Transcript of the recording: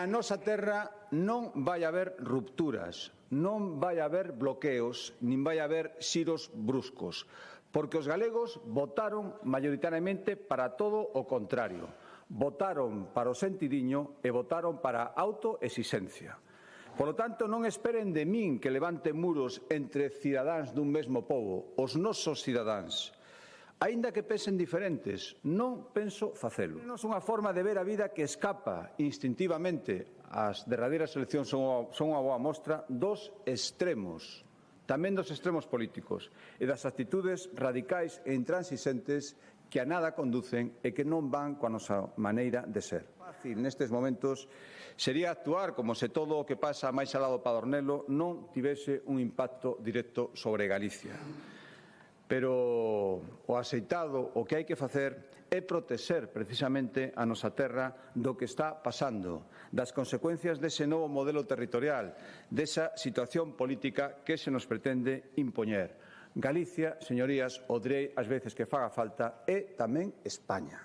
na nosa terra non vai haber rupturas, non vai haber bloqueos, nin vai haber xiros bruscos, porque os galegos votaron maioritariamente para todo o contrario. Votaron para o sentidiño e votaron para a autoexixencia. Por lo tanto, non esperen de min que levante muros entre cidadáns dun mesmo pobo, os nosos cidadáns. Aínda que pensen diferentes, non penso facelo. Non é unha forma de ver a vida que escapa instintivamente. As derradeiras eleccións son unha boa mostra dos extremos, tamén dos extremos políticos e das actitudes radicais e intransixentes que a nada conducen e que non van coa nosa maneira de ser. Fácil nestes momentos sería actuar como se todo o que pasa máis alá do Padornelo non tivese un impacto directo sobre Galicia. Pero o axeitado, o que hai que facer é protexer precisamente a nosa terra do que está pasando, das consecuencias dese novo modelo territorial, desa situación política que se nos pretende impoñer. Galicia, señorías, o direi as veces que faga falta, é tamén España.